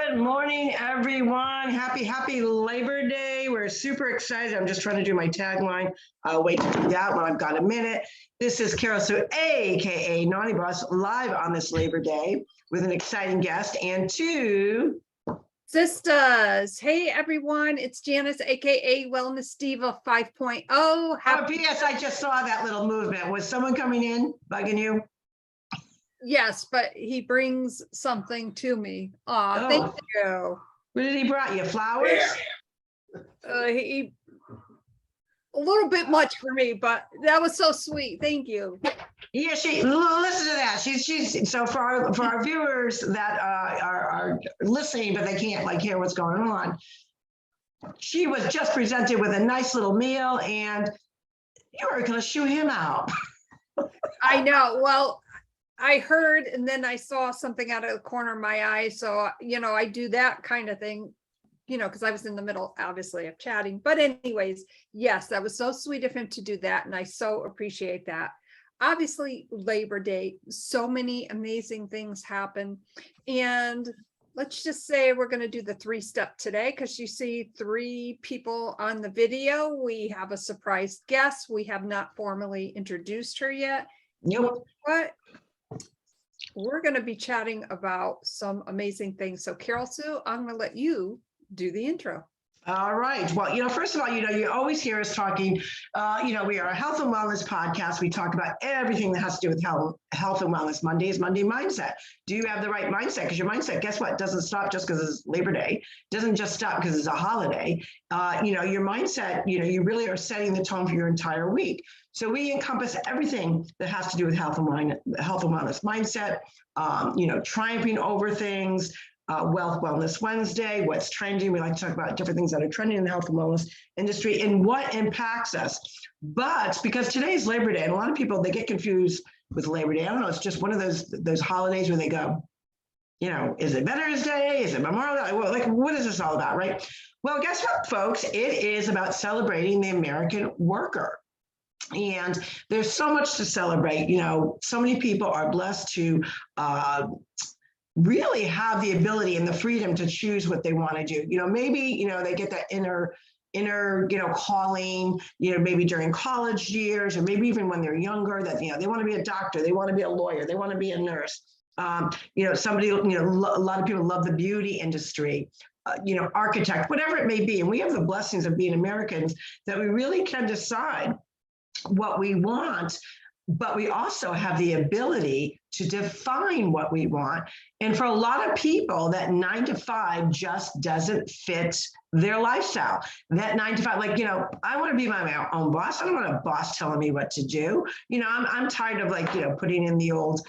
Good morning, everyone. Happy Labor Day. We're super excited. I'm just trying to do my tagline. I'll wait to do that when I've got a minute. This is Carroll-Sue, aka Naughty Boss, live on this Labor Day with an exciting guest and two Sistas. Hey, everyone. It's Janis, aka Wellness Diva 5.0. Oh, P.S. I just saw that little movement. Was someone coming in, bugging you? Yes, but he brings something to me. Aw, thank you. What did he brought you? Flowers? He a little bit much for me, but that was so sweet. Thank you. Yeah, listen to that. She's so for our viewers that are listening, but they can't hear what's going on. She was just presented with a nice little meal, and you were going to shoo him out. I know. Well, I heard, and then I saw something out of the corner of my eye. So, I do that kind of thing, because I was in the middle, obviously, of chatting. But anyways, yes, that was so sweet of him to do that. And I so appreciate that. Obviously, Labor Day, so many amazing things happen. And let's just say we're going to do the 3-step today, because you see 3 people on the video. We have a surprise guest. We have not formally introduced her yet. Nope. But we're going to be chatting about some amazing things. So Carroll-Sue, I'm going to let you do the intro. All right. Well, first of all, you always hear us talking, we are a health and wellness podcast. We talk about everything that has to do with health and wellness. Monday is Monday Mindset. Do you have the right mindset? Because your mindset, guess what, doesn't stop just because it's Labor Day. It doesn't just stop because it's a holiday. Your mindset, you really are setting the tone for your entire week. So we encompass everything that has to do with health and wellness mindset, triumphing over things, Wealth Wellness Wednesday, what's trending. We like to talk about different things that are trending in the health and wellness industry and what impacts us. But because today is Labor Day, and a lot of people, they get confused with Labor Day. I don't know, it's just one of those holidays where they go, is it Veterans Day? Is it Memorial Day? Well, what is this all about, right? Well, guess what, folks? It is about celebrating the American worker. And there's so much to celebrate. So many people are blessed to really have the ability and the freedom to choose what they want to do. Maybe, they get that inner, calling, maybe during college years, or maybe even when they're younger, that, they want to be a doctor, they want to be a lawyer, they want to be a nurse. Somebody, a lot of people love the beauty industry, architect, whatever it may be. And we have the blessings of being Americans that we really can decide what we want, but we also have the ability to define what we want. And for a lot of people, that 9 to 5 just doesn't fit their lifestyle. That 9 to 5, I want to be my own boss. I don't want a boss telling me what to do. I'm tired of putting in the old,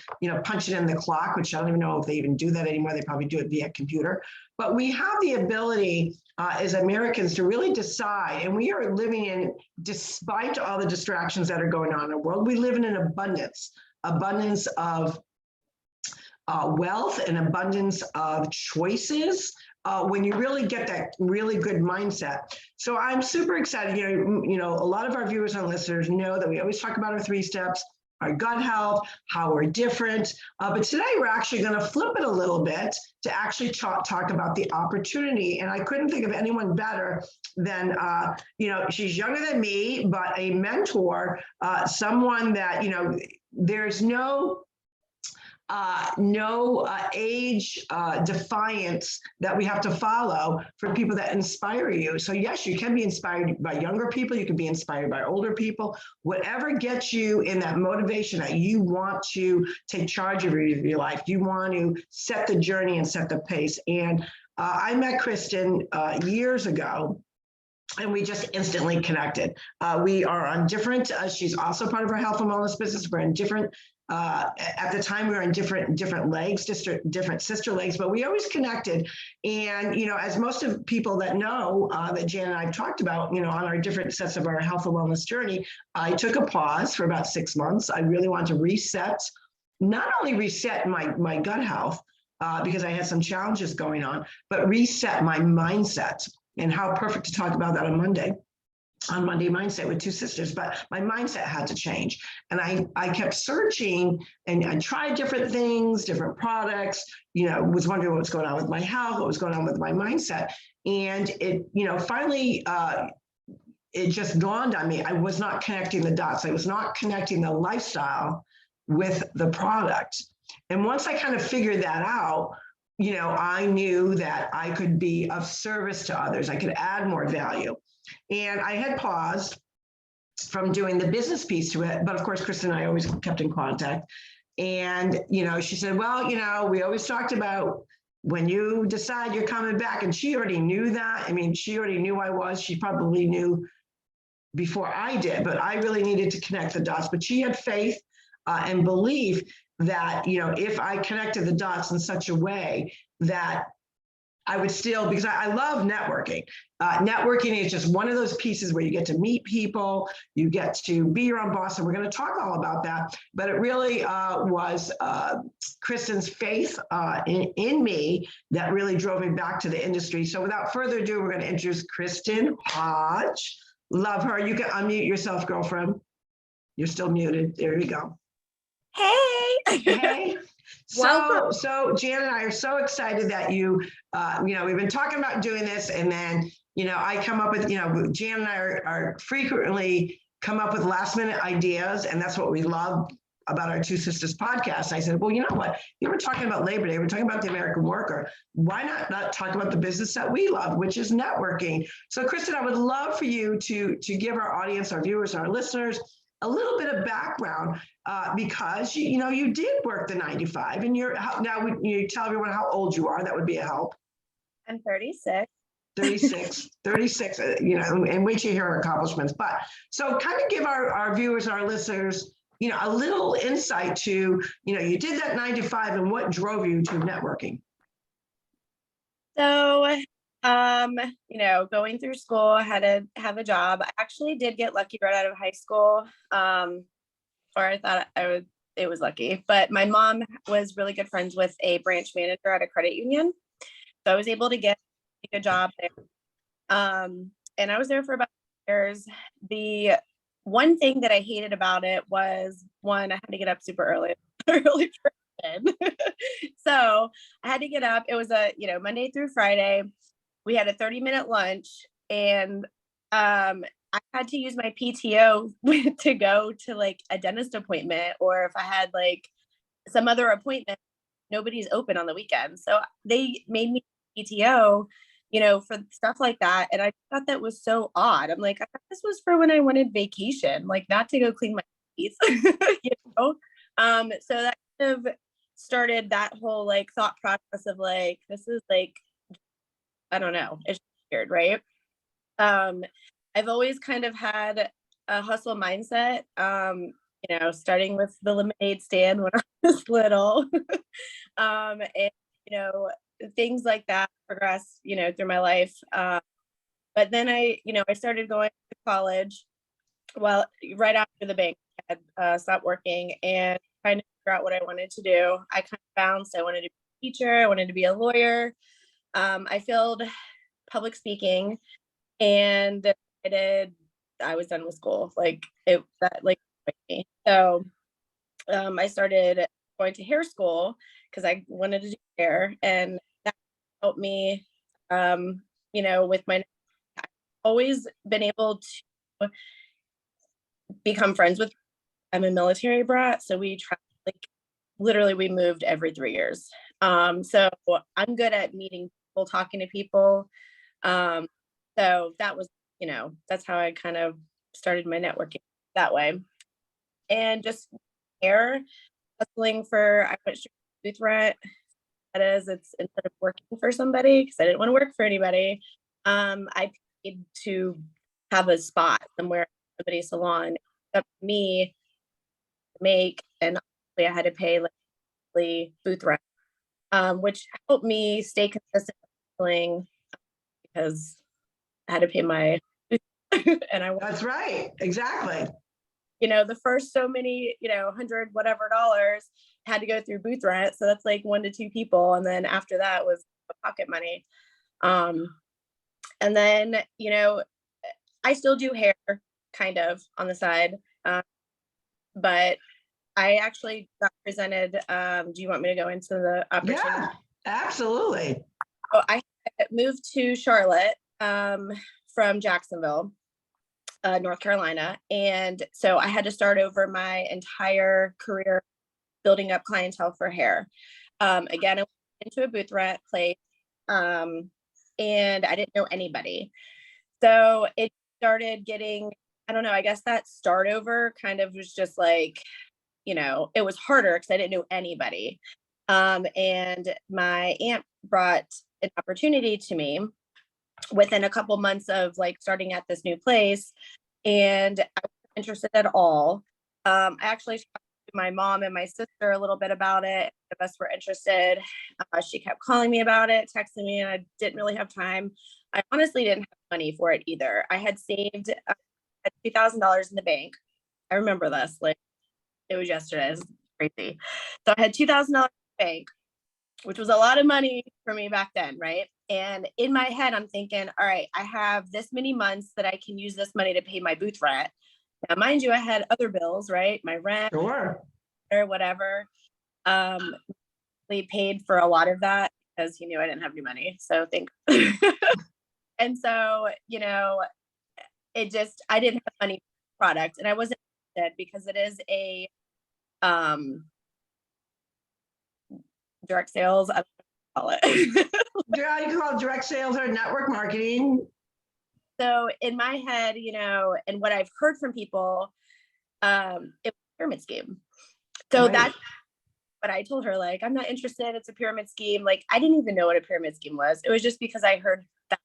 punching in the clock, which I don't even know if they even do that anymore. They probably do it via computer. But we have the ability as Americans to really decide, and we are living in, despite all the distractions that are going on in the world, we live in an abundance of wealth and abundance of choices when you really get that really good mindset. So I'm super excited. A lot of our viewers and listeners know that we always talk about our 3 steps, our gut health, how we're different. But today we're actually going to flip it a little bit to actually talk about the opportunity. And I couldn't think of anyone better than, she's younger than me, but a mentor, someone that, there's no age defiance that we have to follow for people that inspire you. So yes, you can be inspired by younger people. You can be inspired by older people. Whatever gets you in that motivation that you want to take charge of your life, you want to set the journey and set the pace. And I met Kristen years ago, and we just instantly connected. We are on different, she's also part of our health and wellness business. We're in different, at the time we were in different legs, different sister legs, but we always connected. And, as most of people that know that Jan and I have talked about, on our different sets of our health and wellness journey, I took a pause for about 6 months. I really wanted to reset, not only reset my gut health, because I had some challenges going on, but reset my mindset. And how perfect to talk about that on Monday. on Monday Mindset with TwoSistas, but my mindset had to change. And I kept searching and I tried different things, different products, was wondering what was going on with my health, what was going on with my mindset. And it, finally, it just dawned on me, I was not connecting the dots. I was not connecting the lifestyle with the product. And once I kind of figured that out, I knew that I could be of service to others. I could add more value. And I had paused from doing the business piece to it. But of course, Kristen and I always kept in contact. And, she said, well, we always talked about when you decide you're coming back. And she already knew that. I mean, she already knew I was. She probably knew before I did, but I really needed to connect the dots. But she had faith and belief that, if I connected the dots in such a way that I would still, because I love networking. Networking is just one of those pieces where you get to meet people, you get to be your own boss, and we're going to talk all about that. But it really was Kristen's faith in me that really drove me back to the industry. So without further ado, we're going to introduce Kristen Hodge. Love her. You can unmute yourself, girlfriend. You're still muted. There you go. Hey. Hey. So Jan and I are so excited that we've been talking about doing this, and then, I come up with, Jan and I are frequently come up with last minute ideas, and that's what we love about our TwoSistas podcast. I said, well, you know what? You were talking about Labor Day. We're talking about the American worker. Why not talk about the business that we love, which is networking? So Kristen, I would love for you to give our audience, our viewers, our listeners, a little bit of background because you did work the 9 to 5, and now you tell everyone how old you are. That would be a help. I'm 36. 36, and wait till you hear our accomplishments. But so kind of give our viewers, our listeners, a little insight to, you did that 9 to 5 and what drove you to networking. So, going through school, I had to have a job. I actually did get lucky right out of high school. Or I thought it was lucky, but my mom was really good friends with a branch manager at a credit union. So I was able to get a job there. And I was there for about 2 years. The one thing that I hated about it was, one, I had to get up super early, early person. So I had to get up. It was Monday through Friday. We had a 30-minute lunch, and I had to use my PTO to go to like a dentist appointment, or if I had like some other appointment, nobody's open on the weekend. So they made me PTO, for stuff like that. And I thought that was so odd. I'm like, I thought this was for when I wanted vacation, like not to go clean my teeth, So that kind of started that whole like thought process of like, this is like, I don't know, it's weird, right? I've always kind of had a hustle mindset, starting with the lemonade stand when I was little, and, things like that progress, through my life. But then I started going to college. Well, right after the bank had stopped working and trying to figure out what I wanted to do. I kind of bounced. I wanted to be a teacher. I wanted to be a lawyer. I failed public speaking, and I was done with school. So I started going to hair school because I wanted to do hair, and that helped me, with my, I've always been able to become friends with, I'm a military brat. So we literally we moved every 3 years. So I'm good at meeting people, talking to people. So that was, that's how I kind of started my networking that way. And just hair, hustling I went straight to booth rent. That is, it's instead of working for somebody, because I didn't want to work for anybody, I paid to have a spot somewhere, somebody's salon. It's up to me to make, and I had to pay like booth rent, which helped me stay consistent because I had to pay my and That's right. Exactly. The first so many, 100 whatever dollars had to go through booth rent. So that's like 1 to 2 people. And then after that was pocket money. And then, I still do hair kind of on the side. But I actually got presented. Do you want me to go into the opportunity? Yeah, absolutely. So I moved to Charlotte from Jacksonville, North Carolina. And so I had to start over my entire career building up clientele for hair. Again, I went into a booth rent place and I didn't know anybody. So it started getting, I don't know, I guess that start over kind of was just like, it was harder because I didn't know anybody. And my aunt brought an opportunity to me within a couple months of like starting at this new place. And I wasn't interested at all. I actually talked to my mom and my sister a little bit about it. The of us were interested. She kept calling me about it, texting me, and I didn't really have time. I honestly didn't have money for it either. I had saved $2,000 in the bank. I remember this, like it was yesterday. It's crazy. So I had $2,000 in the bank, which was a lot of money for me back then, right? And in my head, I'm thinking, all right, I have this many months that I can use this money to pay my booth rent. Now, mind you, I had other bills, right? My rent, Sure. or whatever. We paid for a lot of that because he knew I didn't have any money. So and so, I didn't have money for the product, and I wasn't interested because it is a direct sales. I don't know what to call it. Yeah, you can call it direct sales or network marketing. So in my head, and what I've heard from people, it was a pyramid scheme. So Right. that's what I told her, like, I'm not interested. It's a pyramid scheme. Like, I didn't even know what a pyramid scheme was. It was just because I heard that.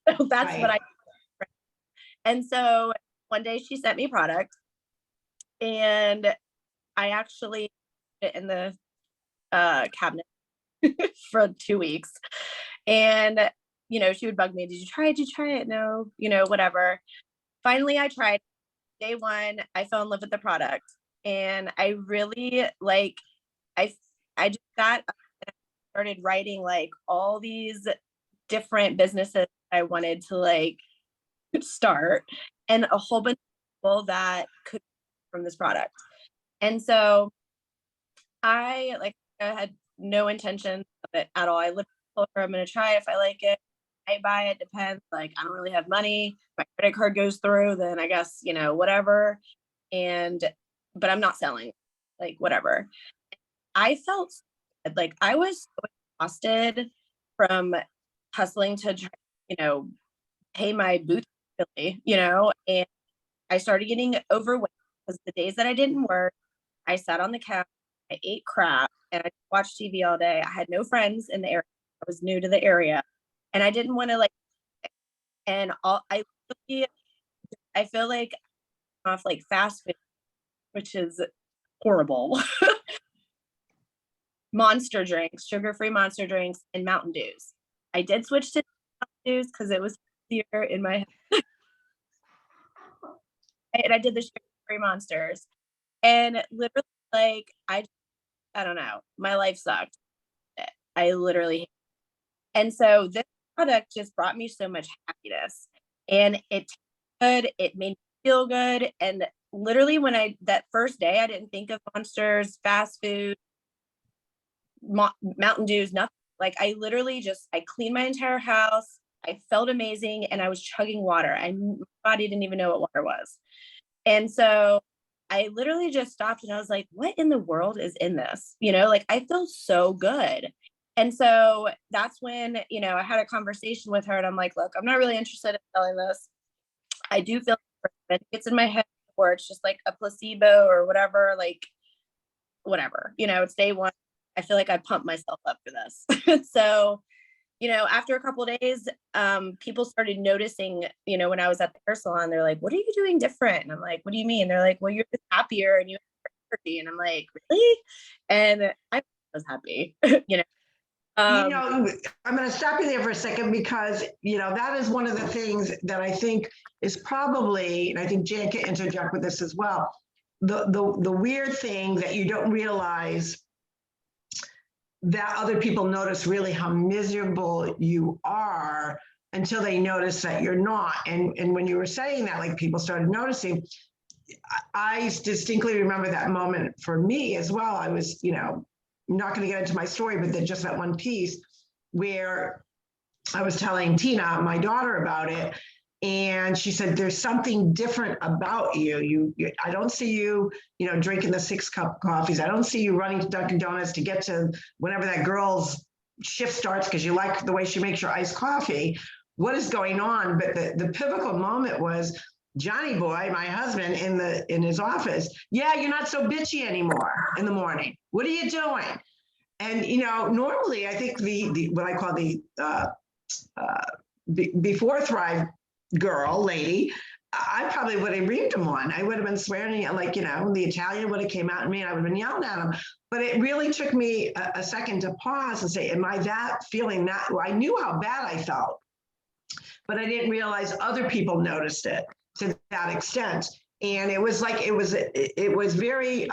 So that's Right. what I. And so one day she sent me product, and I actually put it in the cabinet for 2 weeks. And, she would bug me. Did you try it? Did you try it? No, whatever. Finally, I tried. Day one, I fell in love with the product. And I really I just got up and started writing like all these different businesses I wanted to start, and a whole bunch of people that could from this product. And so I had no intention of it at all. I literally told her I'm going to try it. If I like it, I buy it. Depends. Like, I don't really have money. My credit card goes through, then I guess, whatever. But I'm not selling, whatever. I felt like I was so exhausted from hustling to, pay my booth, and I started getting overweight because the days that I didn't work, I sat on the couch, I ate crap, and I watched TV all day. I had no friends in the area. I was new to the area, and I didn't want to I feel like off fast food, which is horrible. Monster drinks, sugar-free Monster drinks, and Mountain Dews. I did switch to Mountain Dews because it was easier in my head. And I did the sugar-free Monsters. And literally, I don't know, my life sucked. I literally, and so this product just brought me so much happiness, and it good. It made me feel good. And literally, that first day, I didn't think of Monsters, fast food, Mountain Dews, nothing. I literally I cleaned my entire house. I felt amazing, and I was chugging water. My body didn't even know what water was. And so I literally just stopped, and I was like, what in the world is in this? I feel so good. And so that's when, I had a conversation with her, and I'm like, look, I'm not really interested in selling this. I do feel like it's in my head, or it's just like a placebo or whatever, whatever, it's day one. I feel like I pumped myself up for this. So, after a couple of days, people started noticing, when I was at the hair salon, they're like, what are you doing different? And I'm like, what do you mean? They're like, well, you're just happier and you have energy. And I'm like, really? And I was happy, I'm going to stop you there for a second because, that is one of the things that I think is probably, and I think Jan can interject with this as well, the weird thing that you don't realize that other people notice really how miserable you are until they notice that you're not. And when you were saying that, like people started noticing, I distinctly remember that moment for me as well. I was, I'm not going to get into my story, but then just that one piece where I was telling Tina, my daughter, about it. And she said, there's something different about you. I don't see you, drinking the 6-cup coffees. I don't see you running to Dunkin' Donuts to get to whenever that girl's shift starts because you like the way she makes your iced coffee. What is going on? But the pivotal moment was Johnny boy, my husband, in his office. Yeah, you're not so bitchy anymore in the morning. What are you doing? And normally I think the what I call the before Thrive lady, I probably would have reamed him one. I would have been swearing, like, the Italian would have came out at me and I would have been yelling at him. But it really took me a second to pause and say, am I that feeling that? Well, I knew how bad I felt, but I didn't realize other people noticed it to that extent. And it was like, it was very,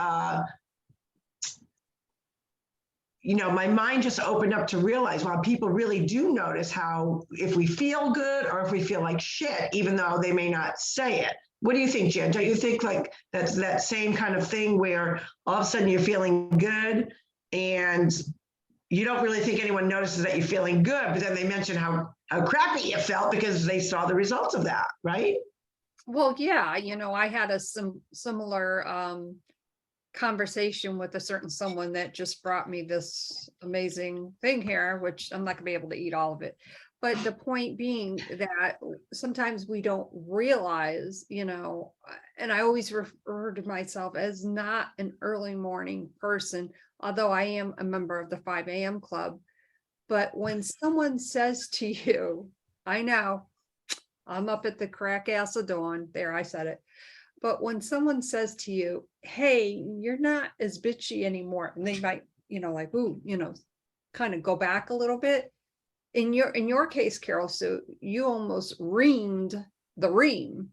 my mind just opened up to realize, wow, people really do notice how, if we feel good or if we feel like shit, even though they may not say it. What do you think, Jen? Don't you think like that's that same kind of thing where all of a sudden you're feeling good and you don't really think anyone notices that you're feeling good, but then they mention how crappy you felt because they saw the results of that, right? Well, yeah, I had a similar conversation with a certain someone that just brought me this amazing thing here, which I'm not gonna be able to eat all of it. But the point being that sometimes we don't realize, and I always refer to myself as not an early morning person, although I am a member of the 5 a.m. club. But when someone says to you, I know I'm up at the crack ass of dawn, there, I said it. But when someone says to you, hey, you're not as bitchy anymore, and they might, like, ooh, kind of go back a little bit. In your case, Carroll-Sue, you almost reamed the ream.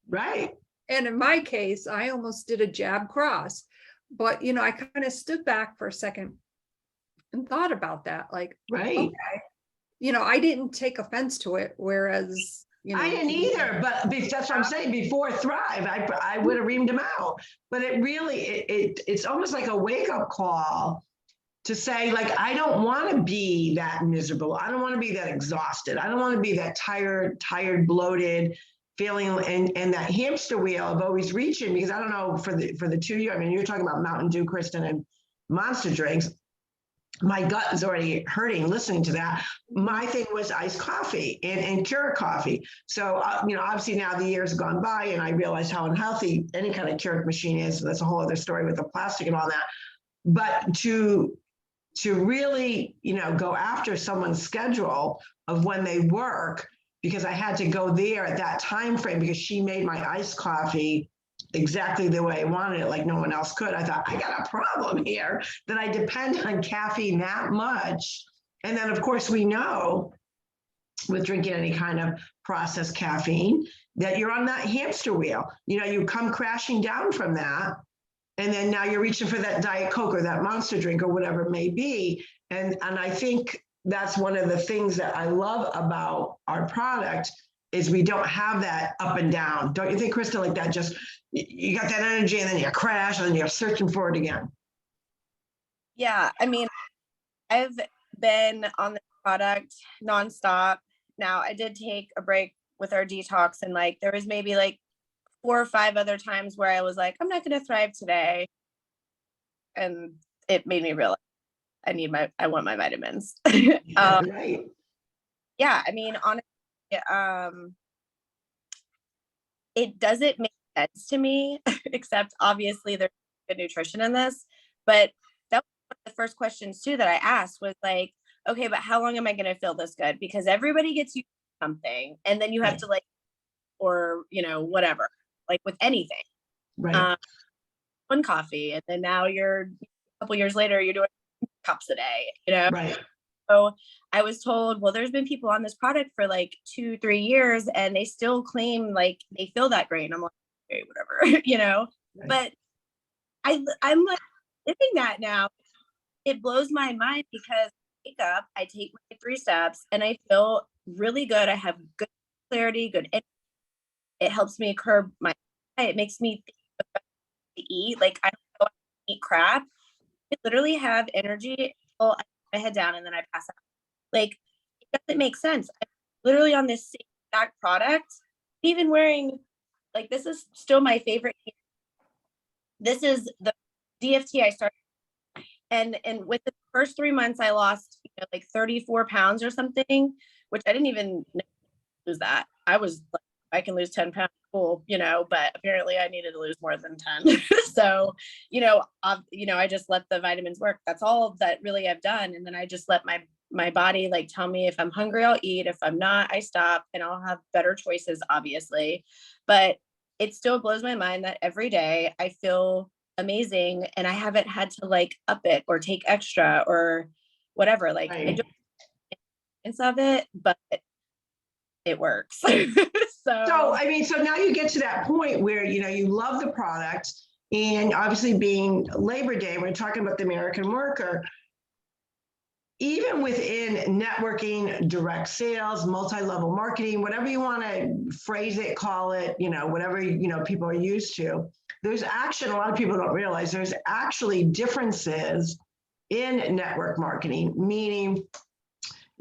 Right. And in my case, I almost did a jab cross. But, I kind of stood back for a second and thought about that. Like, right. Okay. I didn't take offense to it, whereas I didn't either, but that's what I'm saying. Before Thrive, I would have reamed him out. But it really, it's almost like a wake-up call to say, like, I don't want to be that miserable. I don't want to be that exhausted. I don't want to be that tired, bloated, feeling and that hamster wheel of always reaching. Because I don't know, for the 2 years, I mean, you're talking about Mountain Dew, Kristen, and Monster drinks. My gut is already hurting listening to that. My thing was iced coffee and Keurig coffee. So, obviously now the years have gone by and I realized how unhealthy any kind of Keurig machine is. That's a whole other story with the plastic and all that. But to really, go after someone's schedule of when they work, because I had to go there at that time frame because she made my iced coffee exactly the way I wanted it, like no one else could. I thought, I got a problem here that I depend on caffeine that much. And then, of course, we know with drinking any kind of processed caffeine that you're on that hamster wheel. You come crashing down from that. And then now you're reaching for that Diet Coke or that Monster drink or whatever it may be. And I think that's one of the things that I love about our product is we don't have that up and down. Don't you think, Kristen, like that, just, you got that energy and then you crash and then you're searching for it again. Yeah. I mean, I've been on the product nonstop. Now I did take a break with our detox and like, there was maybe like 4 or 5 other times where I was like, I'm not going to thrive today. And it made me realize I want my vitamins. Right. Yeah. I mean, honestly, it doesn't make sense to me, except obviously there's good nutrition in this, but that was one of the first questions too that I asked was like, okay, but how long am I going to feel this good? Because everybody gets you something and then you have to like, or, whatever, like with anything, Right. one coffee. And then now a couple years later, you're doing cups a day, Right. So I was told, well, there's been people on this product for like 2-3 years and they still claim like they feel that great. And I'm like, okay, whatever, Right. But I'm like living that now. It blows my mind because I wake up, I take my 3 steps and I feel really good. I have good clarity, it helps me curb my, it makes me think about what to eat. Like, I don't go out and eat crap. I literally have energy until I put my head down and then I pass out. Like, it doesn't make sense. I'm literally on this same exact product, even wearing, like, this is still my favorite. This is the DFT I started. And with the first 3 months, I lost, like 34 pounds or something, which I didn't even lose that. I was like, I can lose 10 pounds, cool, but apparently I needed to lose more than 10. So, I just let the vitamins work. That's all that really I've done. And then I just let my body like tell me if I'm hungry, I'll eat. If I'm not, I stop, and I'll have better choices, obviously. But it still blows my mind that every day I feel amazing and I haven't had to like up it or take extra or whatever. Like, I don't sense of it, but it works. So, I mean, so now you get to that point where, you love the product, and obviously being Labor Day, we're talking about the American worker, even within networking, direct sales, multi-level marketing, whatever you want to phrase it, call it, whatever, people are used to, there's actually, a lot of people don't realize there's actually differences in network marketing, meaning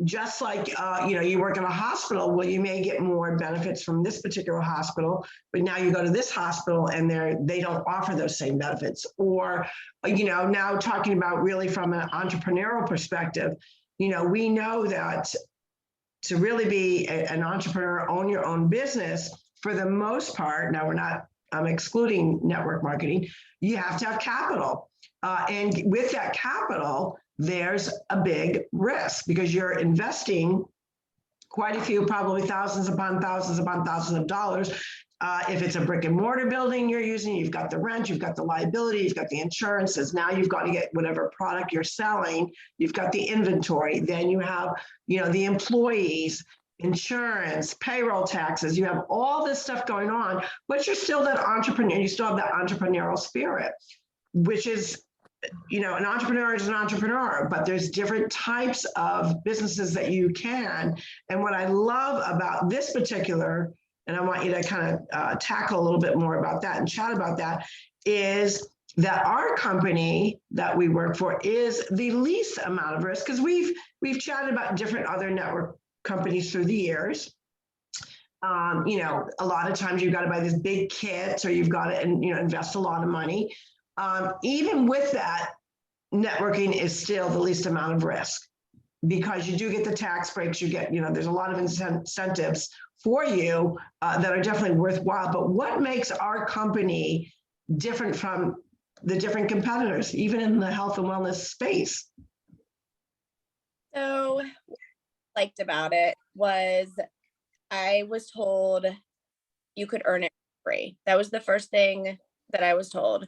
just like, you work in a hospital, well, you may get more benefits from this particular hospital, but now you go to this hospital and they don't offer those same benefits. Or, now talking about really from an entrepreneurial perspective, we know that to really be an entrepreneur, own your own business, for the most part, now I'm excluding network marketing, you have to have capital. And with that capital, there's a big risk because you're investing quite a few, probably thousands upon thousands of dollars. If it's a brick and mortar building you're using, you've got the rent, you've got the liability, you've got the insurances. Now you've got to get whatever product you're selling, you've got the inventory, then you have, the employees, insurance, payroll taxes, you have all this stuff going on, but you're still that entrepreneur, you still have that entrepreneurial spirit, which is, an entrepreneur is an entrepreneur, but there's different types of businesses that you can. And what I love about this particular, and I want you to kind of tackle a little bit more about that and chat about that, is that our company that we work for is the least amount of risk, because we've chatted about different other network companies through the years. A lot of times you've got to buy this big kit, or you've got to invest a lot of money. Even with that, networking is still the least amount of risk, because you do get the tax breaks, you get, there's a lot of incentives for you that are definitely worthwhile. But what makes our company different from the different competitors, even in the health and wellness space? So what I liked about it was I was told you could earn it for free. That was the first thing that I was told.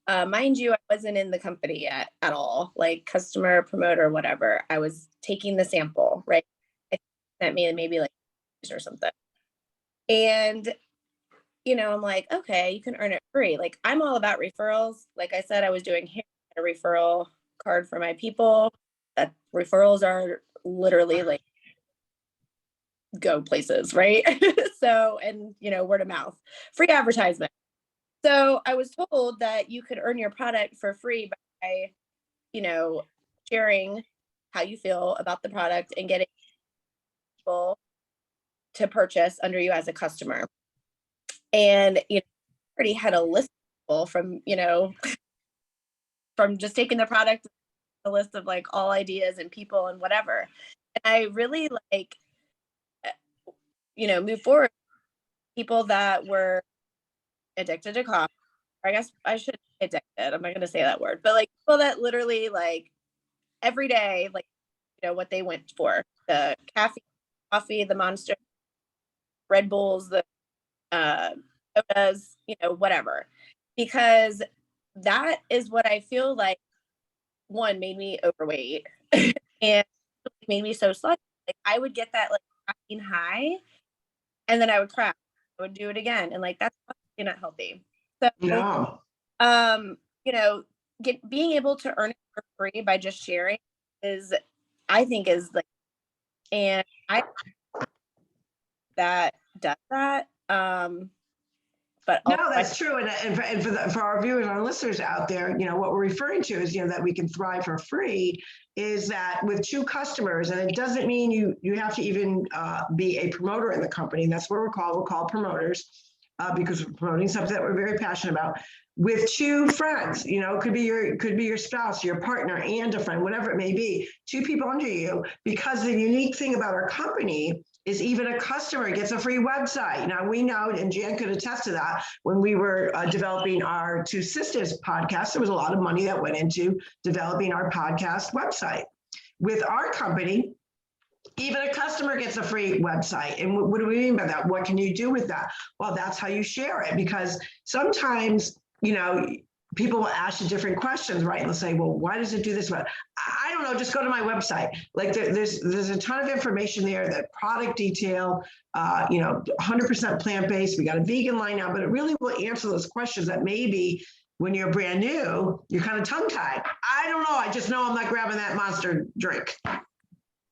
Mind you, I wasn't in the company yet at all, like customer, promoter, whatever. I was taking the sample, right? It sent me maybe like or something. And, I'm like, okay, you can earn it free. Like, I'm all about referrals. Like I said, I was doing hair, a referral card for my people. That referrals are literally like go places, right? So, and, word of mouth, free advertisement. So I was told that you could earn your product for free by, sharing how you feel about the product and getting people to purchase under you as a customer. And, already had a list of people from, from just taking the product, a list of like all ideas and people and whatever. And I really move forward people that were addicted to coffee. I guess I should say addicted. I'm not going to say that word, but like people that literally like every day, like, what they went for, the caffeine, coffee, the Monster, Red Bulls, the sodas, whatever, because that is what I feel like, one, made me overweight and made me so sluggish. Like, I would get that like caffeine high and then I would crash. I would do it again. And like, that's not healthy. So, No. Being able to earn it for free by just sharing I think is like, and I that does that. But No, that's true. And for our viewers, our listeners out there, what we're referring to is, that we can thrive for free is that with true customers, and it doesn't mean you have to even be a promoter in the company. And that's what we're called promoters because we're promoting something that we're very passionate about. With two friends, could be your spouse, your partner, and a friend, whatever it may be, two people under you, because the unique thing about our company is even a customer gets a free website. Now we know, and Jan could attest to that, when we were developing our TwoSistas podcast, there was a lot of money that went into developing our podcast website. With our company, even a customer gets a free website. And what do we mean by that? What can you do with that? Well, that's how you share it, because sometimes, people will ask you different questions, right? And they'll say, well, why does it do this? Well, I don't know, just go to my website. Like there's a ton of information there, that product detail, 100% plant-based. We got a vegan line now, but it really will answer those questions that maybe when you're brand new, you're kind of tongue-tied. I don't know, I just know I'm not grabbing that Monster drink.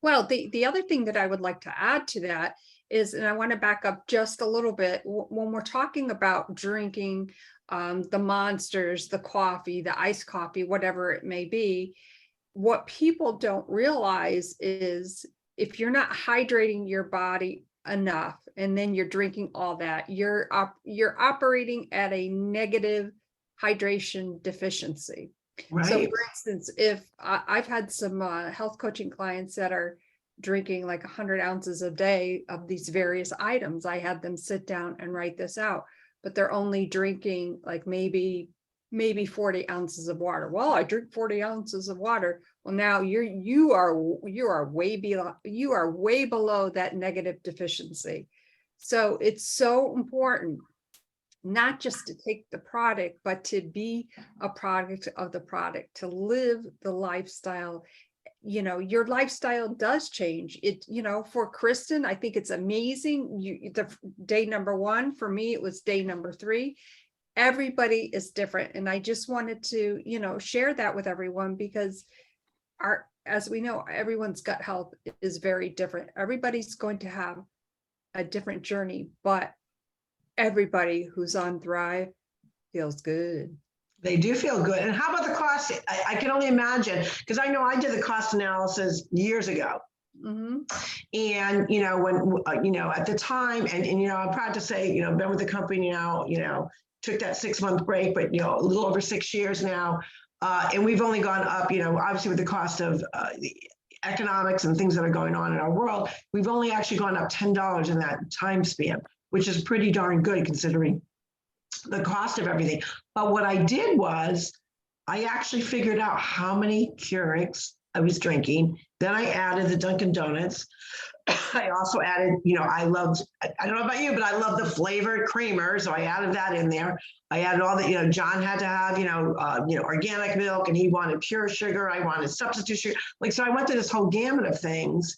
Well, the other thing that I would like to add to that is, and I want to back up just a little bit, when we're talking about drinking the Monsters, the coffee, the iced coffee, whatever it may be, what people don't realize is if you're not hydrating your body enough and then you're drinking all that, you're operating at a negative hydration deficiency. Right. So for instance, if I've had some health coaching clients that are drinking like 100 ounces a day of these various items, I had them sit down and write this out, but they're only drinking like maybe 40 ounces of water. Well, I drink 40 ounces of water. Well, now you are way below that negative deficiency. So it's so important not just to take the product, but to be a product of the product, to live the lifestyle. Your lifestyle does change. For Kristen, I think it's amazing. The day number 1, for me, it was day number 3. Everybody is different. And I just wanted to, share that with everyone, because as we know, everyone's gut health is very different. Everybody's going to have a different journey, but everybody who's on Thrive feels good. They do feel good. And how about the cost? I can only imagine, because I know I did the cost analysis years ago. Mm-hmm. And, when, at the time, and I'm proud to say, been with the company now, took that 6-month break, but, a little over 6 years now. And we've only gone up, obviously with the cost of the economics and things that are going on in our world, we've only actually gone up $10 in that time span, which is pretty darn good considering the cost of everything. But what I did was I actually figured out how many Keurigs I was drinking. Then I added the Dunkin' Donuts. I also added, I don't know about you, but I love the flavored creamer. So I added that in there. I added all the, John had to have, organic milk, and he wanted pure sugar. I wanted substitute sugar. So I went through this whole gamut of things.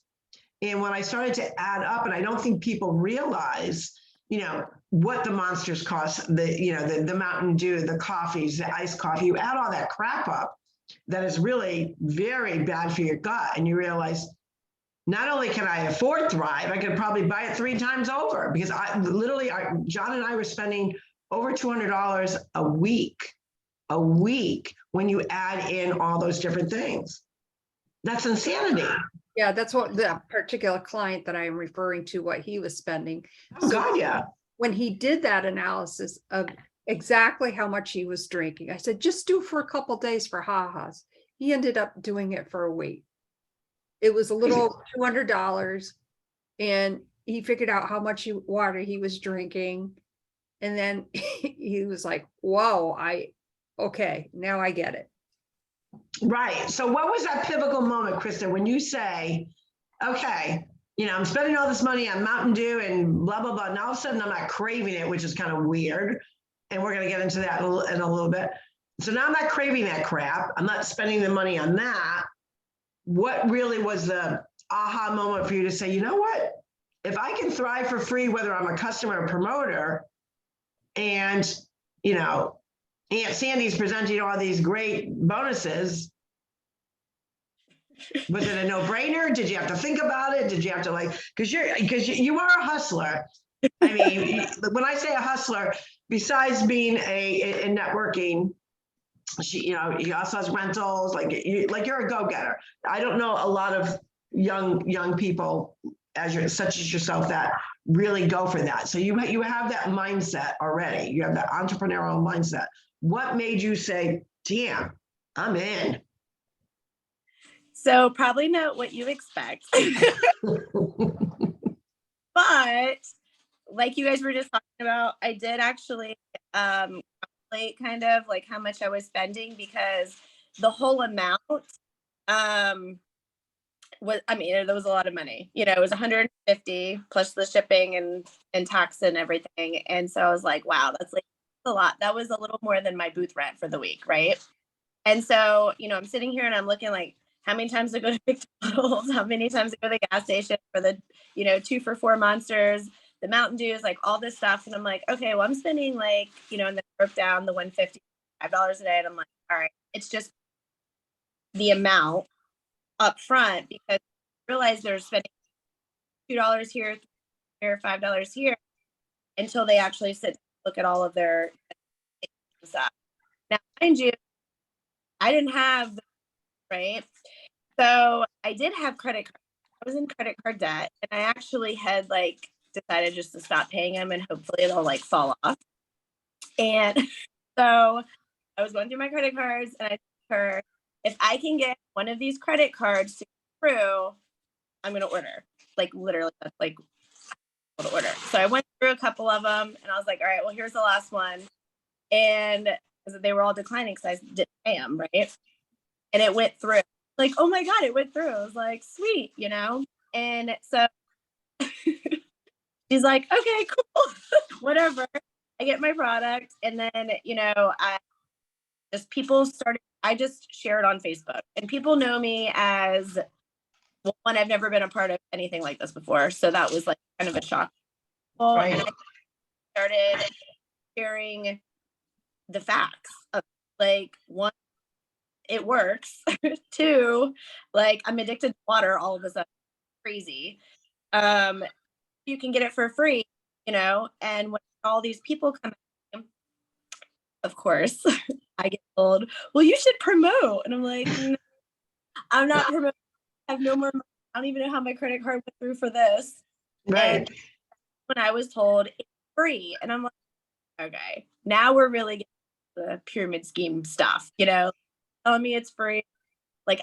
And when I started to add up, and I don't think people realize, what the Monsters cost, the Mountain Dew, the coffees, the iced coffee, you add all that crap up, that is really very bad for your gut. And you realize, not only can I afford Thrive, I could probably buy it 3 times over, because John and I were spending over $200 a week when you add in all those different things. That's insanity. Yeah, that's what the particular client that I am referring to, what he was spending. Oh, God, yeah. When he did that analysis of exactly how much he was drinking, I said, just do for a couple days for ha-has. He ended up doing it for a week. It was a little over $200, and he figured out how much water he was drinking. And then he was like, whoa, okay, now I get it. Right. So what was that pivotal moment, Kristen, when you say, okay, I'm spending all this money on Mountain Dew and blah, blah, blah. And all of a sudden I'm not craving it, which is kind of weird. And we're going to get into that in a little bit. So now I'm not craving that crap. I'm not spending the money on that. What really was the aha moment for you to say, you know what? If I can thrive for free, whether I'm a customer or promoter, and, Aunt Sandy's presenting all these great bonuses, Was it a no-brainer? Did you have to think about it? Did you have to because you are a hustler. I mean, when I say a hustler, besides being in networking, he also has rentals. You're a go-getter. I don't know a lot of young people such as yourself that really go for that. So you have that mindset already. You have that entrepreneurial mindset. What made you say, damn, I'm in? So probably not what you expect. But like you guys were just talking about, I did actually calculate kind of like how much I was spending, because the whole amount was, I mean, there was a lot of money. It was 150 plus the shipping and tax and everything. And so I was like, wow, that's a lot. That was a little more than my booth rent for the week, right? And so, I'm sitting here and I'm looking like, how many times I go to McDonald's, how many times I go to the gas station for the, 2 for $4 Monsters, the Mountain Dews, like all this stuff. And I'm like, okay, well, I'm spending and then broke down the $150, $5 a day. And I'm like, all right, it's just the amount up front, because I realize they're spending $2 here, $5 here, until they actually sit and look at all of their stuff. Now, mind you, I didn't have right. So I did have credit card. I was in credit card debt, and I actually had decided just to stop paying them, and hopefully they'll fall off. And so I was going through my credit cards, and I told her, if I can get one of these credit cards to go through, I'm going to order. Literally, that's to order. So I went through a couple of them, and I was like, all right, well, here's the last one. And they were all declining because I didn't pay them, right? And it went through. Oh my God, it went through. I was like, sweet, And so she's like, okay, cool, whatever. I get my product. And then, I just shared on Facebook, and people know me as, well, one, I've never been a part of anything like this before. So that was kind of a shock. Right. And I started sharing the facts of one, it works. 2, I'm addicted to water all of a sudden. Crazy. You can get it for free, and when all these people come in, of course, I get told, well, you should promote. And I'm like, no, I'm not promoting. I have no more money. I don't even know how my credit card went through for this. Right. And when I was told it's free, and I'm like, okay, now we're really getting the pyramid scheme stuff, telling me it's free.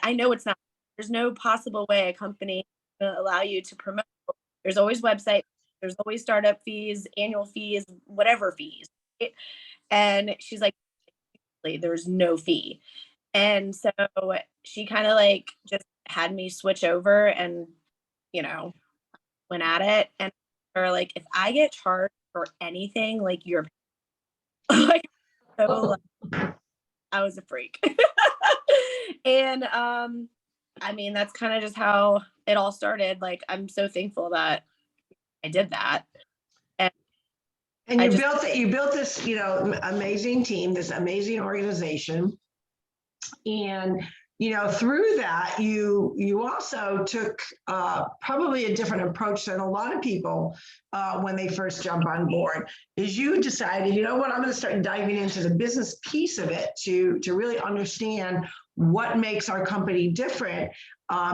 I know it's not. There's no possible way a company will allow you to promote. There's always website. There's always startup fees, annual fees, whatever fees. And she's like, there's no fee. And so she kind of just had me switch over and, went at it. And her if I get charged for anything, you're so I was a freak. And I mean, that's kind of just how it all started. I'm so thankful that I did that. And you built this, amazing team, this amazing organization. And, through that, you also took probably a different approach than a lot of people when they first jump on board, is you decided, you know what, I'm going to start diving into the business piece of it to really understand what makes our company different,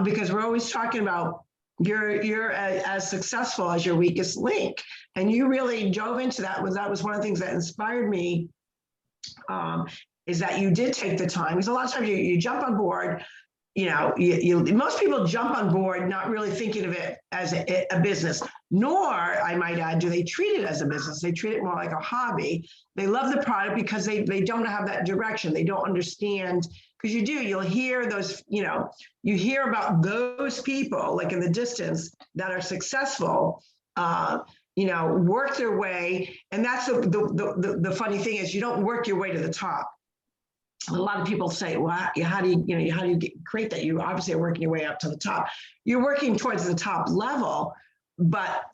because we're always talking about you're as successful as your weakest link. And you really dove into that. That was one of the things that inspired me, is that you did take the time. Because a lot of times you jump on board, most people jump on board not really thinking of it as a business, nor, I might add, do they treat it as a business. They treat it more like a hobby. They love the product because they don't have that direction. They don't understand, because you'll hear those, you hear about those people in the distance that are successful, work their way. And that's the funny thing is, you don't work your way to the top. A lot of people say, well, how do you create that? You obviously are working your way up to the top. You're working towards the top level, but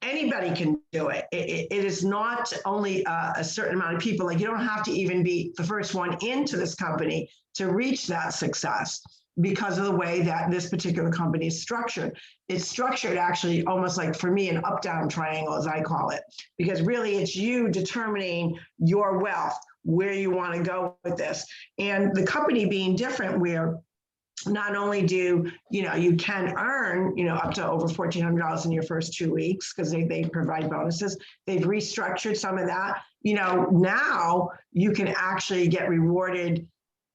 anybody can do it. It is not only a certain amount of people. You don't have to even be the first one into this company to reach that success. because of the way that this particular company is structured. It's structured actually almost like, for me, an up-down triangle, as I call it, because really it's you determining your wealth, where you want to go with this. And the company being different, where not only do, you can earn, up to over $1,400 in your first 2 weeks because they provide bonuses. They've restructured some of that. Now you can actually get rewarded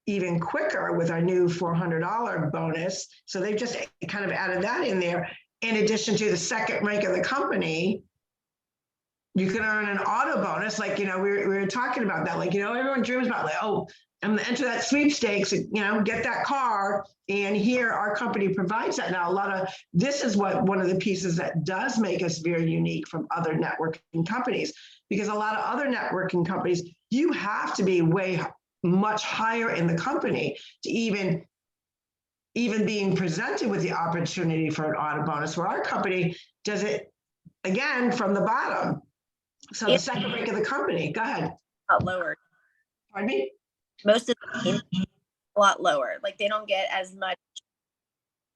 even quicker with our new $400 bonus. So they've just kind of added that in there. In addition to the second rank of the company, you can earn an auto bonus. Like, we were talking about that. Like, everyone dreams about like, oh, I'm going to enter that sweepstakes, get that car. And here our company provides that. Now, this is one of the pieces that does make us very unique from other networking companies, because a lot of other networking companies, you have to be much higher in the company to even being presented with the opportunity for an auto bonus, where our company does it, again, from the bottom. So the second rank of the company, go ahead. A lot lower. Pardon me? Most of the team, a lot lower. Like they don't get as much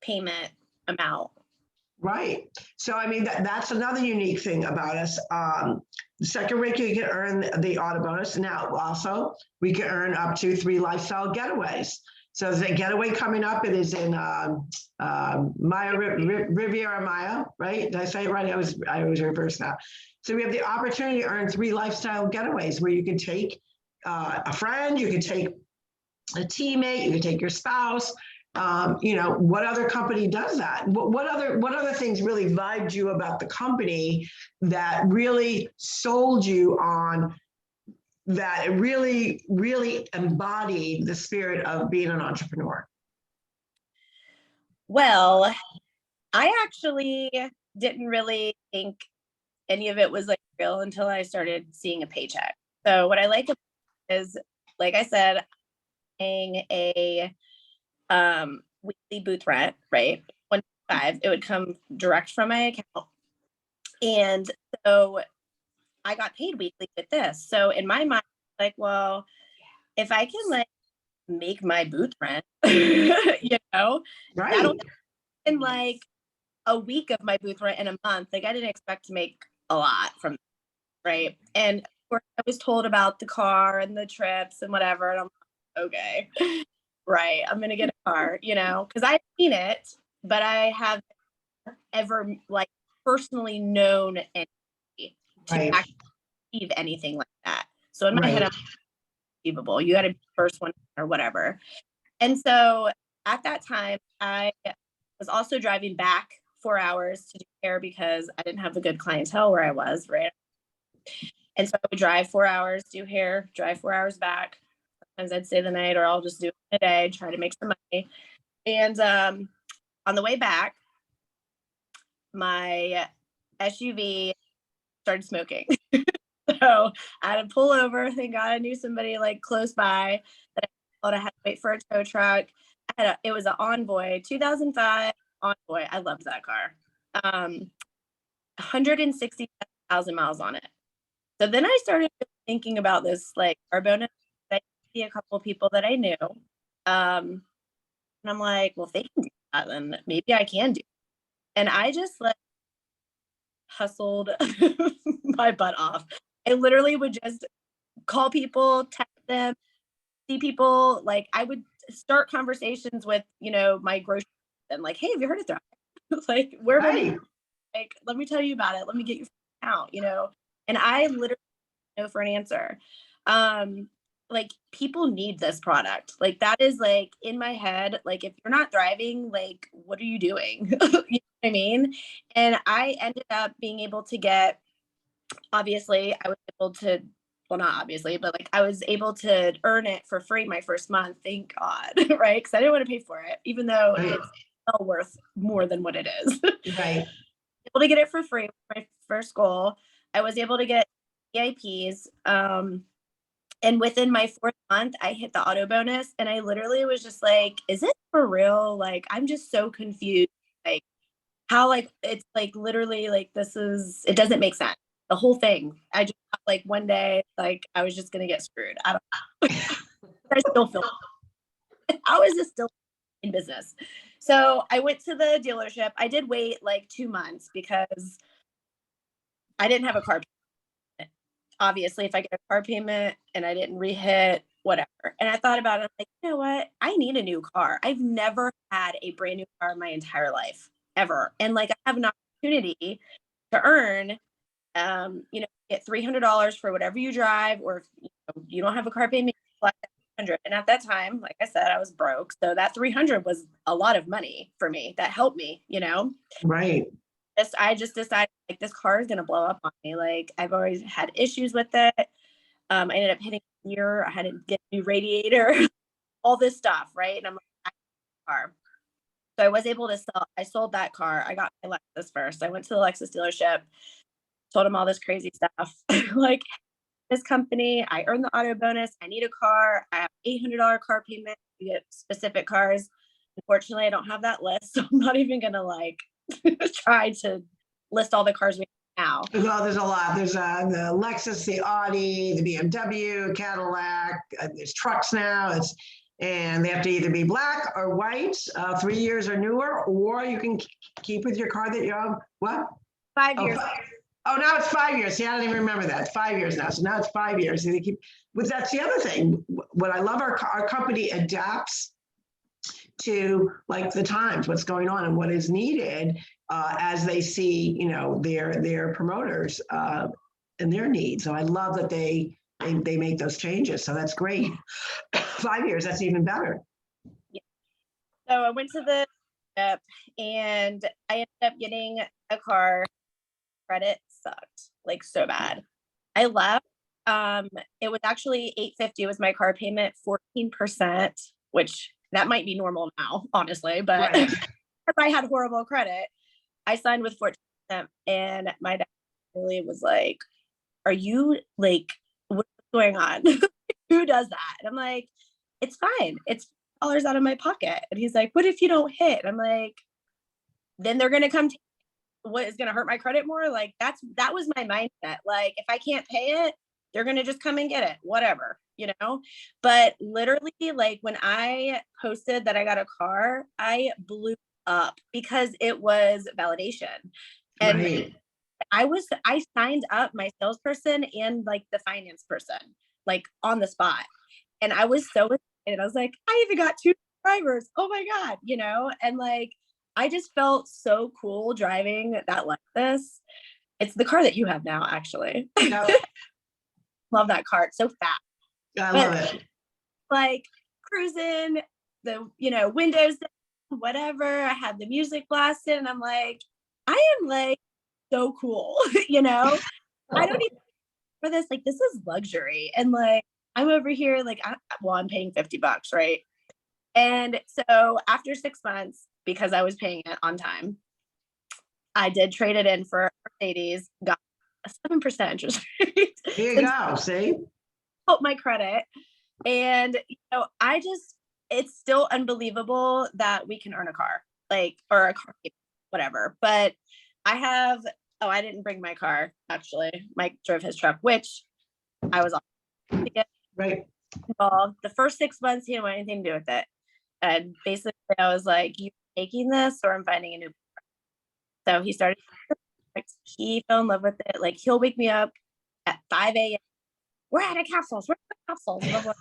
payment amount. Right. So, I mean, that's another unique thing about us. The second rank, you can earn the auto bonus. Now, also, we can earn up to 3 lifestyle getaways. So there's a getaway coming up. It is in Riviera Maya, right? Did I say it right? I was reversed now. So we have the opportunity to earn 3 lifestyle getaways where you can take a friend, you can take a teammate, you can take your spouse. What other company does that? What other things really vibed you about the company that really sold you on that? It really, really embodied the spirit of being an entrepreneur. Well, I actually didn't really think any of it was like real until I started seeing a paycheck. So what I like is, like I said, paying a weekly booth rent, right? 1.5, it would come direct from my account. And so I got paid weekly with this. So in my mind, like, well, if I can like make my booth rent, Right. that'll in like a week of my booth rent in a month. Like I didn't expect to make a lot from that, right? And of course I was told about the car and the trips and whatever. And I'm like, okay, right, I'm gonna get a car, because I've seen it, but I haven't ever like personally known anybody to actually achieve anything like that. So in my head, I'm achievable. You got to be the first one or whatever. And so at that time, I was also driving back 4 hours to do hair because I didn't have a good clientele where I was, right? And so I would drive 4 hours, do hair, drive 4 hours back. Sometimes I'd stay the night, or I'll just do it in a day, try to make some money. And on the way back, my SUV started smoking. So I had to pull over. Thank God I knew somebody like close by that I thought I had to wait for a tow truck. It was an Envoy, 2005 Envoy. I loved that car. 160,000 miles on it. So then I started thinking about this like car bonus. I see a couple of people that I knew. And I'm like, well, if they can do that, then maybe I can do it. And I just like hustled my butt off. I literally would just call people, text them, see people. Like I would start conversations with, my grocery and like, hey, have you heard of Thrive? Like, where am I? Like, let me tell you about it. Let me get you out, And I literally know for an answer. Like people need this product. Like that is like in my head. Like if you're not thriving, like what are you doing? You know what I mean? And I ended up being able to get, obviously I was able to, well, not obviously, but like I was able to earn it for free my first month. Thank God. Right. Cause I didn't want to pay for it, even though it's well worth more than what it is. Right. Able to get it for free. My first goal. I was able to get EIPs. And within my 4th month, I hit the auto bonus. And I literally was just like, is it for real? Like, I'm just so confused. Like how, like, it's like literally like, it doesn't make sense. The whole thing. I just like one day, like I was just going to get screwed. I don't know. I still feel, how is this still in business. So I went to the dealership. I did wait like 2 months because I didn't have a car payment. Obviously, if I get a car payment and I didn't rehit, whatever. And I thought about it, I'm like, you know what? I need a new car. I've never had a brand new car in my entire life, ever. And like, I have an opportunity to earn, get $300 for whatever you drive, or if you don't have a car payment, like 100. And at that time, like I said, I was broke. So that 300 was a lot of money for me. That helped me, Right. I just decided like this car is going to blow up on me. Like I've always had issues with it. I ended up hitting a gear. I had to get a new radiator, all this stuff. Right. And I'm like, car. So I was able to I sold that car. I got my Lexus first. I went to the Lexus dealership, told them all this crazy stuff. Like, this company, I earned the auto bonus. I need a car. I have $800 car payment. You get specific cars. Unfortunately, I don't have that list. So I'm not even going to like try to list all the cars we have now. Well, there's a lot. There's the Lexus, the Audi, the BMW, Cadillac. There's trucks now. And they have to either be black or white, 3 years or newer, or you can keep with your car that you have. What? 5 years. Oh, now it's 5 years. See, I don't even remember that. 5 years now. So now it's 5 years. And they keep, but that's the other thing. What I love, our company adapts to like the times, what's going on and what is needed as they see, their promoters and their needs. So I love that they make those changes. So that's great. 5 years, that's even better. Yeah. So I went to the and I ended up getting a car. Credit sucked like so bad. I left. It was actually $850 was my car payment, 14%, which that might be normal now, honestly, but Right. Because I had horrible credit, I signed with 14%, and my dad really was like, "Are you like, what's going on? Who does that?" And I'm like, "It's fine. It's dollars out of my pocket." And he's like, "What if you don't hit?" I'm like, "Then they're gonna come. What is going to hurt my credit more?" Like that was my mindset. Like if I can't pay it, they're going to just come and get it, whatever, but literally like when I posted that I got a car, I blew up because it was validation. And Right. I signed up my salesperson and like the finance person, like on the spot. And I was so excited. I was like, I even got 2 drivers. Oh my God, and like, I just felt so cool driving that Lexus. It's the car that you have now, actually. Yep. Love that car. It's so fast. I love it. Like cruising, the windows down, whatever. I had the music blasted, and I'm like, I am like so cool. I don't even for this. Like this is luxury, and like I'm over here like I'm paying $50, right? And so after 6 months, because I was paying it on time, I did trade it in for a Mercedes, got a 7% interest rate. Here you go. See? Help my credit. And, it's still unbelievable that we can earn a car, like, or a car, whatever. But I didn't bring my car, actually. Mike drove his truck, which I was on. Right. Involved. The first 6 months, he didn't want anything to do with it. And basically I was like, you taking this or I'm finding a new car. So he started, he fell in love with it. Like he'll wake me up at 5 a.m. We're at a capsules. We're at the capsules. And I'm like,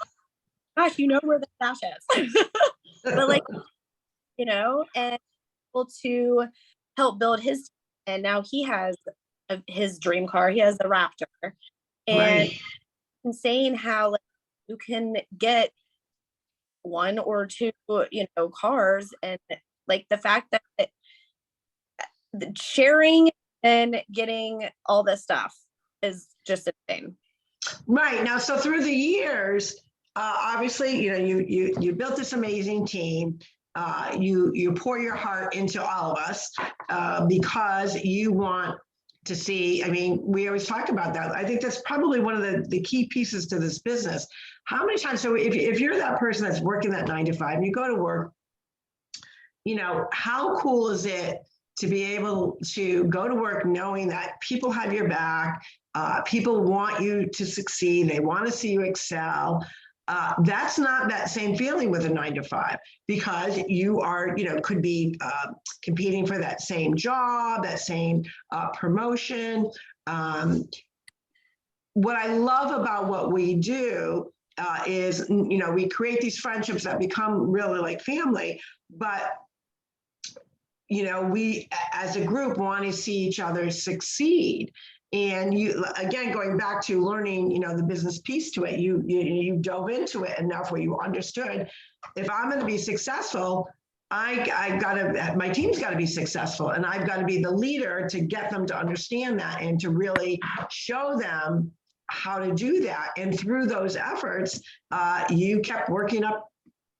gosh, where the stash is. But like, and able to help build his, and now he has his dream car. He has the Raptor. And Right. insane how like, you can get 1 or 2, cars, and like the fact that sharing and getting all this stuff is just insane. Right. Now, so through the years, obviously, you built this amazing team. You pour your heart into all of us because you want to see, we always talk about that. I think that's probably one of the key pieces to this business. How many times, so if you're that person that's working that 9 to 5 and you go to work, how cool is it to be able to go to work knowing that people have your back, people want you to succeed, they want to see you excel. That's not that same feeling with a 9 to 5, because you are, could be competing for that same job, that same promotion. What I love about what we do is, we create these friendships that become really like family, but we as a group want to see each other succeed. And you, again, going back to learning, the business piece to it, you dove into it enough where you understood, if I'm going to be successful, my team's got to be successful, and I've got to be the leader to get them to understand that and to really show them how to do that. And through those efforts, you kept working up.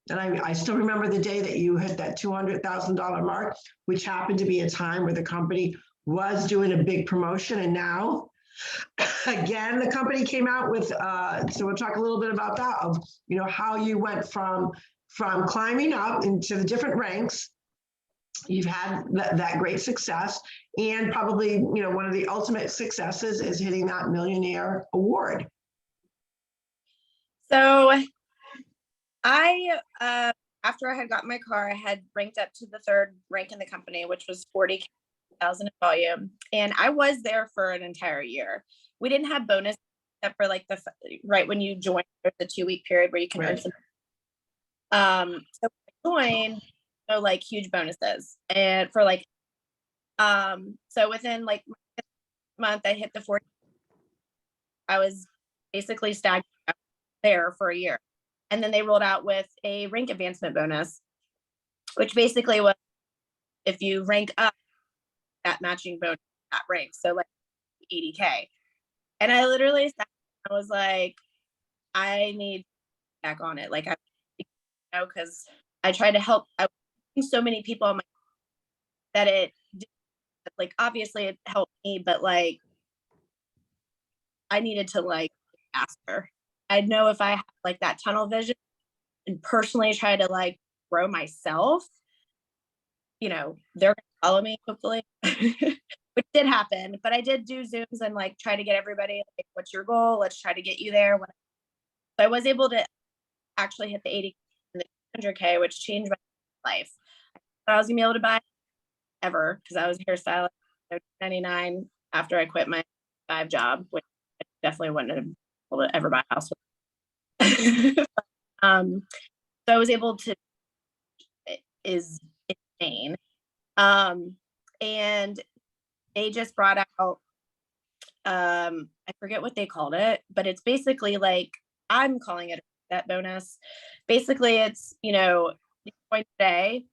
And I still remember the day that you hit that $200,000 mark, which happened to be a time where the company was doing a big promotion. And now, again, the company came out with, so we'll talk a little bit about that, of, how you went from climbing up into the different ranks. You've had that great success, and probably, one of the ultimate successes is hitting that Millionaire Award. So I, after I had gotten my car, I had ranked up to the 3rd rank in the company, which was 40,000 in volume. And I was there for an entire year. We didn't have bonus except for like right when you join, the 2-week period where you can earn some. So I joined, like huge bonuses, and for like, so within like a month, I hit the 40. I was basically stagnant there for a year. And then they rolled out with a rank advancement bonus, which basically was, if you rank up, that matching bonus, that rank. So like 80K. And I literally I was like, I need back on it. Like, because I tried to help. I was so many people on my, that it, like, obviously it helped me, but like, I needed to like ask her. I know if I have like that tunnel vision and personally try to like grow myself, they're gonna follow me, hopefully, which did happen. But I did do Zooms and like try to get everybody, like, what's your goal? Let's try to get you there. So I was able to actually hit the 80 and the 100K, which changed my life. I was gonna be able to buy ever, because I was a hairstylist at $99 after I quit my 5 job, which I definitely wouldn't have been able to ever buy a house with. So I was able to, is insane. And they just brought out, I forget what they called it, but it's basically like, I'm calling it that bonus. Basically it's, you join today,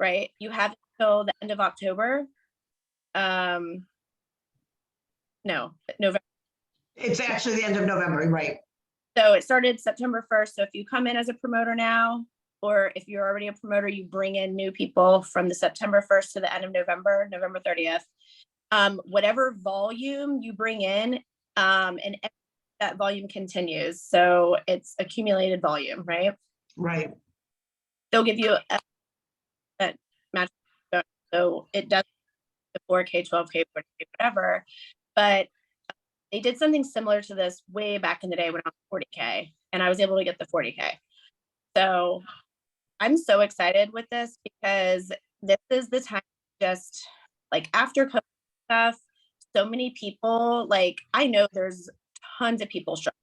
right? You have until the end of October. No, November. It's actually the end of November, right? So it started September 1st. So if you come in as a promoter now, or if you're already a promoter, you bring in new people from the September 1st to the end of November, November 30th. Whatever volume you bring in, and that volume continues. So it's accumulated volume, right? Right. They'll give you a match. So it does the 4K, 12K, 40K, whatever. But they did something similar to this way back in the day when I was 40K, and I was able to get the 40K. So I'm so excited with this, because this is the time, just like after COVID stuff, so many people, like, I know there's tons of people struggling.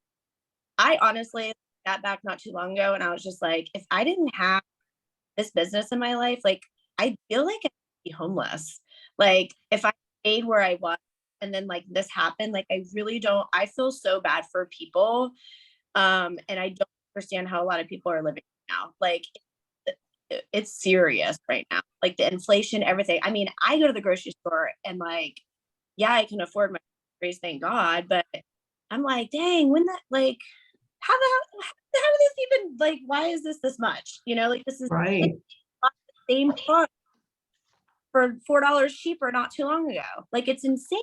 I honestly got back not too long ago, and I was just like, if I didn't have this business in my life, like, I feel like I'd be homeless. Like, if I stayed where I was and then like this happened, like, I feel so bad for people. And I don't understand how a lot of people are living now. Like, it's serious right now. Like the inflation, everything. I mean, I go to the grocery store and like, yeah, I can afford my groceries, thank God. But I'm like, dang, when that, like, how did this even, like, why is this much? Like, this is Right. the same product for $4 cheaper not too long ago. Like, it's insane.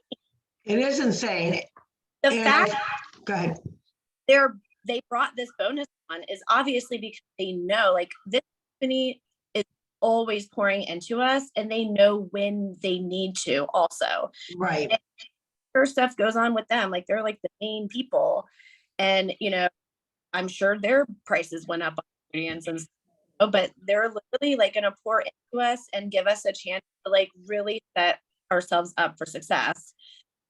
It is insane. The fact go ahead. they brought this bonus on is obviously because they know, like, this company is always pouring into us, and they know when they need to also. Right. And stuff goes on with them. Like, they're like the main people. And, I'm sure their prices went up on ingredients and stuff, but they're literally like going to pour into us and give us a chance to like really set ourselves up for success.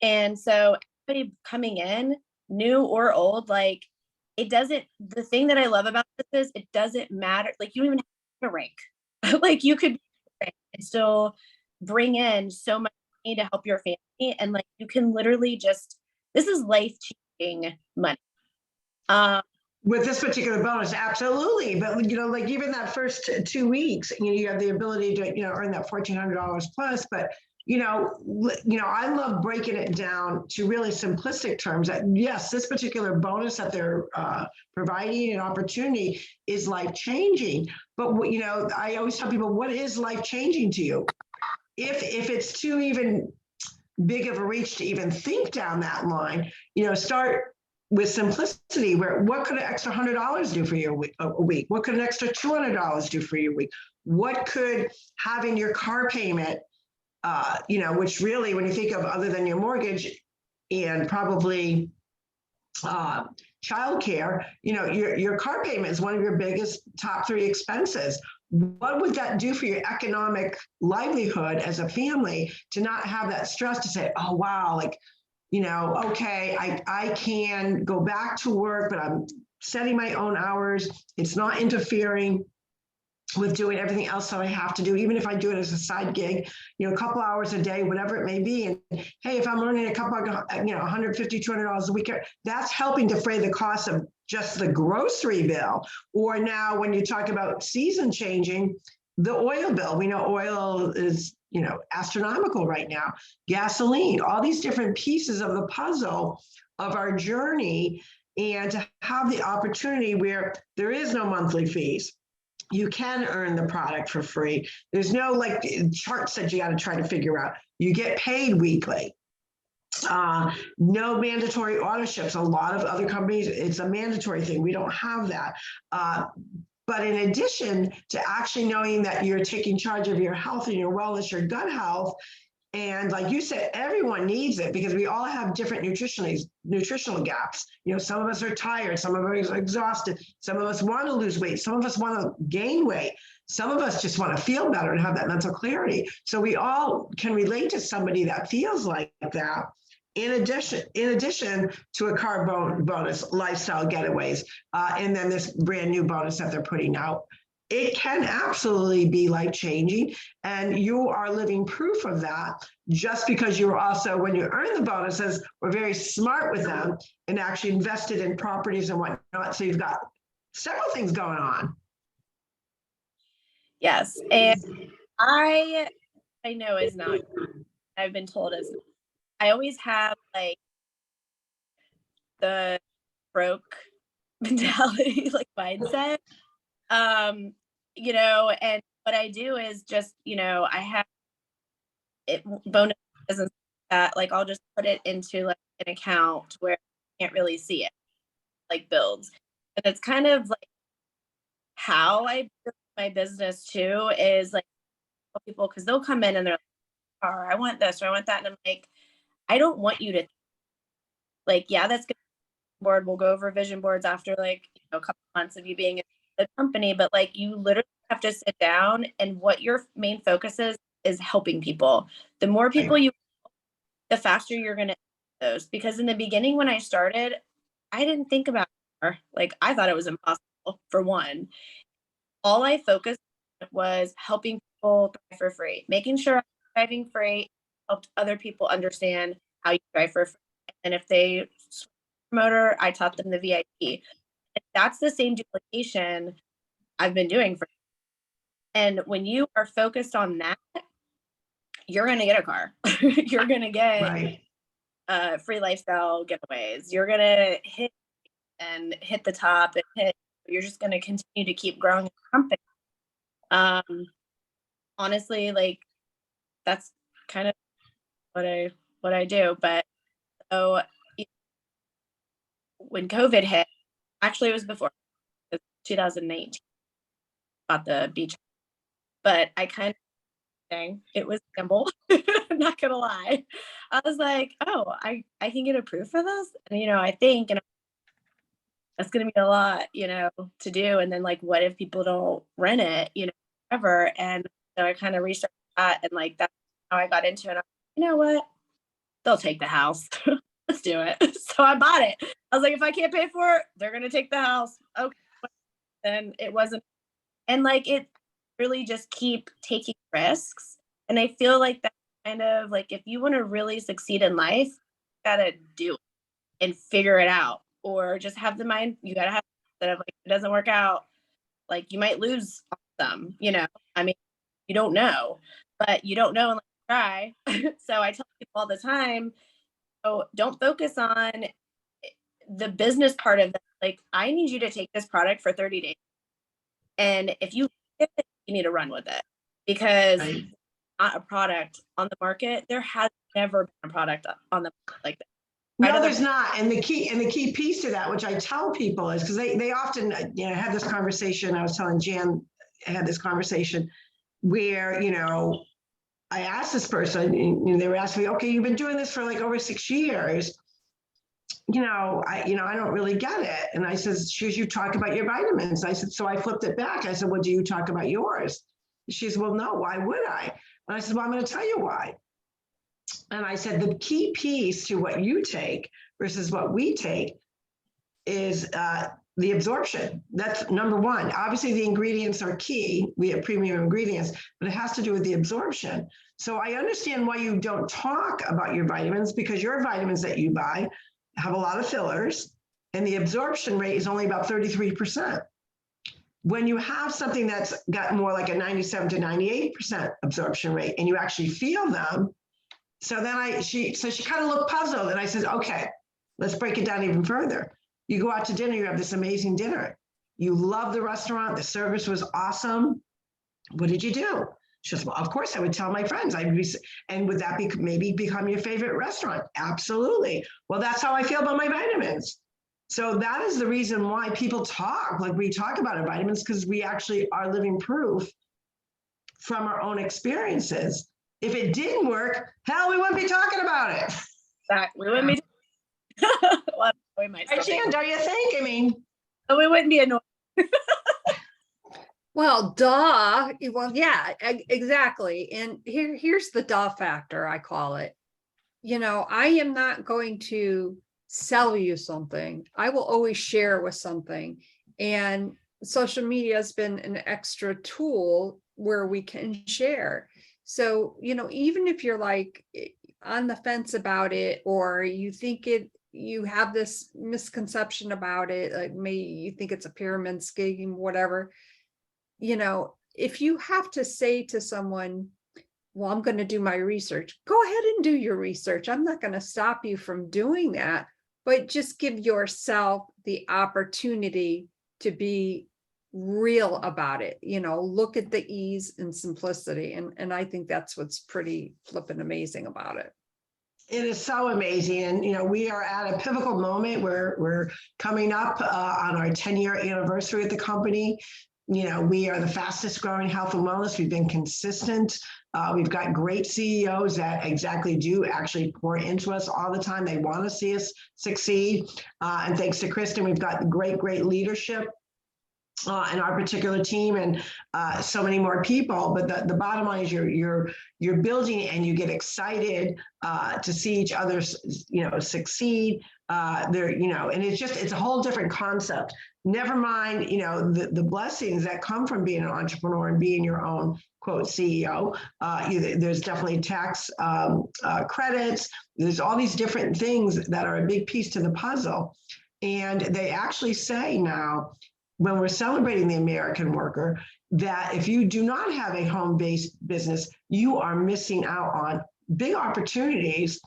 And so everybody coming in, new or old, like the thing that I love about this is it doesn't matter. Like you don't even have to rank. Like you could rank and still bring in so much money to help your family. And like, you can literally this is life-changing money. With this particular bonus, absolutely. But, like even that first 2 weeks, you have the ability to, earn that $1,400 plus. But, I love breaking it down to really simplistic terms that, yes, this particular bonus that they're providing an opportunity is life-changing. But, I always tell people, what is life-changing to you? If it's too even big of a reach to even think down that line, start with simplicity, where what could an extra $100 do for you a week? What could an extra $200 do for you a week? What could having your car payment, which really, when you think of other than your mortgage and probably childcare, your car payment is one of your biggest top 3 expenses. What would that do for your economic livelihood as a family to not have that stress to say, oh, wow, like, okay, I can go back to work, but I'm setting my own hours. It's not interfering with doing everything else that I have to do, even if I do it as a side gig, a couple hours a day, whatever it may be. And hey, if I'm earning a couple, $150, $200 a week, that's helping defray the cost of just the grocery bill. Or now when you talk about season changing, the oil bill, we know oil is, astronomical right now, gasoline, all these different pieces of the puzzle of our journey. And to have the opportunity where there is no monthly fees, you can earn the product for free. There's no like charts that you got to try to figure out. You get paid weekly. No mandatory auto ships. A lot of other companies, it's a mandatory thing. We don't have that. But in addition to actually knowing that you're taking charge of your health and your wellness, your gut health, and like you said, everyone needs it because we all have different nutritional gaps. Some of us are tired, some of us are exhausted, some of us want to lose weight, some of us want to gain weight, some of us just want to feel better and have that mental clarity. So we all can relate to somebody that feels like that. In addition to a car bonus, lifestyle getaways, and then this brand new bonus that they're putting out. It can absolutely be life-changing, and you are living proof of that just because you're also, when you earn the bonuses, we're very smart with them and actually invested in properties and whatnot. So you've got several things going on. Yes, and I know is not, I've been told is, I always have like the broke mentality, like mindset. And what I do is just, I have it bonus and that, like, I'll just put it into like an account where I can't really see it, like builds. And it's kind of like how I build my business too, is like people, because they'll come in and they're like, oh, I want this or I want that. And I'm like, I don't want you to like, yeah, that's good. Board. We'll go over vision boards after like, a couple months of you being in the company, but like you literally have to sit down, and what your main focus is helping people. The more people you, the faster you're going to those. Because in the beginning, when I started, I didn't think about it. Like I thought it was impossible for one. All I focused on was helping people drive for free, making sure I'm driving free, helped other people understand how you drive for free. And if they motor, I taught them the VIP. And that's the same duplication I've been doing for. And when you are focused on that, you're going to get a car. You're going to get free lifestyle giveaways. You're going to hit the top and you're just going to continue to keep growing the company. Honestly, like that's kind of what I do. But so when COVID hit, actually it was before 2019, bought the beach, but I kind of it was simple. I'm not gonna lie. I was like, oh, I can get approved for this. And I think, and that's going to be a lot, to do. And then like, what if people don't rent it, ever? And so I kind of researched that, and like, that's how I got into it. I'm like, you know what? They'll take the house. Let's do it. So I bought it. I was like, if I can't pay for it, they're going to take the house. Okay. And it wasn't, and like, it really just keep taking risks. And I feel like that kind of like, if you want to really succeed in life, you gotta do it and figure it out, or just have the mind. You gotta have that of like, if it doesn't work out, like you might lose some, I mean, you don't know, but you don't know unless you try. So I tell people all the time, so don't focus on the business part of it. Like, I need you to take this product for 30 days. And if you like it, you need to run with it, because Right. not a product on the market. There has never been a product on the market like that. No, there's not. And the key piece to that, which I tell people, is because they often, have this conversation. I was telling Jan, I had this conversation where, I asked this person, and they were asking me, okay, you've been doing this for like over 6 years. I don't really get it. And I said, should you talk about your vitamins? I said, so I flipped it back. I said, well, do you talk about yours? She said, well, no, why would I? And I said, well, I'm going to tell you why. And I said, the key piece to what you take versus what we take is the absorption. That's number one. Obviously, the ingredients are key. We have premium ingredients, but it has to do with the absorption. So I understand why you don't talk about your vitamins, because your vitamins that you buy have a lot of fillers, and the absorption rate is only about 33%. When you have something that's got more like a 97 to 98% absorption rate, and you actually feel them, so then she kind of looked puzzled, and I said, okay, let's break it down even further. You go out to dinner, you have this amazing dinner. You love the restaurant, the service was awesome. What did you do? She says, well, of course I would tell my friends. And would that maybe become your favorite restaurant? Absolutely. Well, that's how I feel about my vitamins. So that is the reason why people talk, like we talk about our vitamins, because we actually are living proof from our own experiences. If it didn't work, hell, we wouldn't be talking about it. Exactly. We wouldn't be. Well, we might still Jan, don't you think? I mean, we wouldn't be annoyed. Well, duh. Well, yeah, exactly. And here's the duh factor, I call it. I am not going to sell you something. I will always share with something. And social media has been an extra tool where we can share. So, even if you're like on the fence about it, or you think you have this misconception about it, like maybe you think it's a pyramid scheme, whatever, if you have to say to someone, well, I'm going to do my research, go ahead and do your research. I'm not going to stop you from doing that, but just give yourself the opportunity to be real about it. Look at the ease and simplicity. And I think that's what's pretty flippin' amazing about it. It is so amazing. And, we are at a pivotal moment where we're coming up on our 10-year anniversary at the company. We are the fastest growing health and wellness. We've been consistent. We've got great CEOs that do actually pour into us all the time. They want to see us succeed. And thanks to Kristen, we've got great leadership in our particular team, and so many more people. But the bottom line is you're building, and you get excited to see each other, succeed. And it's a whole different concept. Never mind, the blessings that come from being an entrepreneur and being your own quote CEO. There's definitely tax credits. There's all these different things that are a big piece to the puzzle. And they actually say now, when we're celebrating the American worker, that if you do not have a home-based business, you are missing out on big opportunities,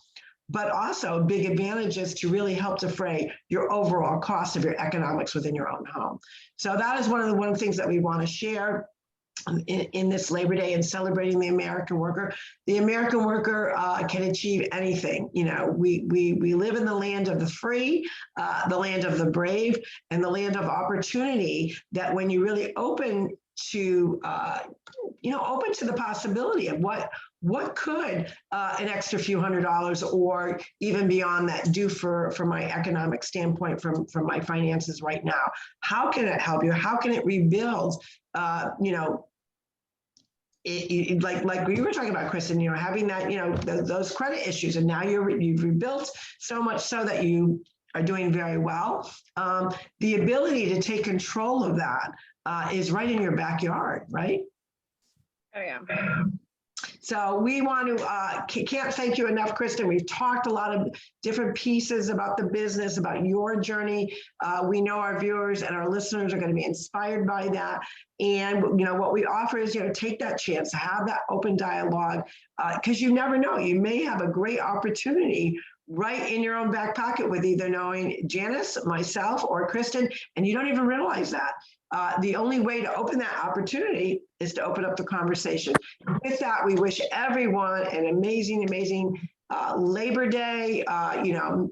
but also big advantages to really help defray your overall cost of your economics within your own home. So that is one of the things that we want to share in this Labor Day and celebrating the American worker. The American worker can achieve anything. We live in the land of the free, the land of the brave, and the land of opportunity, that when you really open to the possibility of what could an extra few $100s or even beyond that do for my economic standpoint from my finances right now? How can it help you? How can it rebuild? Like we were talking about, Kristen, having that, those credit issues, and now you've rebuilt so much so that you are doing very well. The ability to take control of that is right in your backyard, right? Oh yeah. So we want to, can't thank you enough, Kristen. We've talked a lot of different pieces about the business, about your journey. We know our viewers and our listeners are going to be inspired by that. And, what we offer is, take that chance to have that open dialogue, because you never know. You may have a great opportunity right in your own back pocket with either knowing Janis, myself, or Kristen, and you don't even realize that. The only way to open that opportunity is to open up the conversation. With that, we wish everyone an amazing, amazing Labor Day.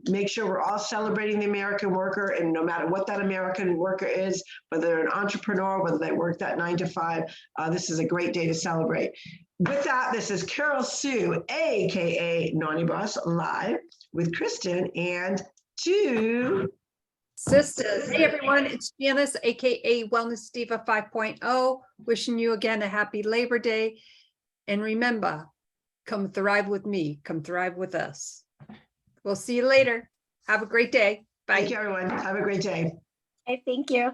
Make sure we're all celebrating the American worker, and no matter what that American worker is, whether they're an entrepreneur, whether they work that 9 to 5, this is a great day to celebrate. With that, this is Carroll-Sue, aka Naughty Boss, live with Kristen and Sistas. Hey everyone, it's Janis, aka Wellness Diva 5.0, wishing you again a happy Labor Day. And remember, come thrive with me, come thrive with us. We'll see you later. Have a great day. Bye. Thank you, everyone. Have a great day. Hey, thank you.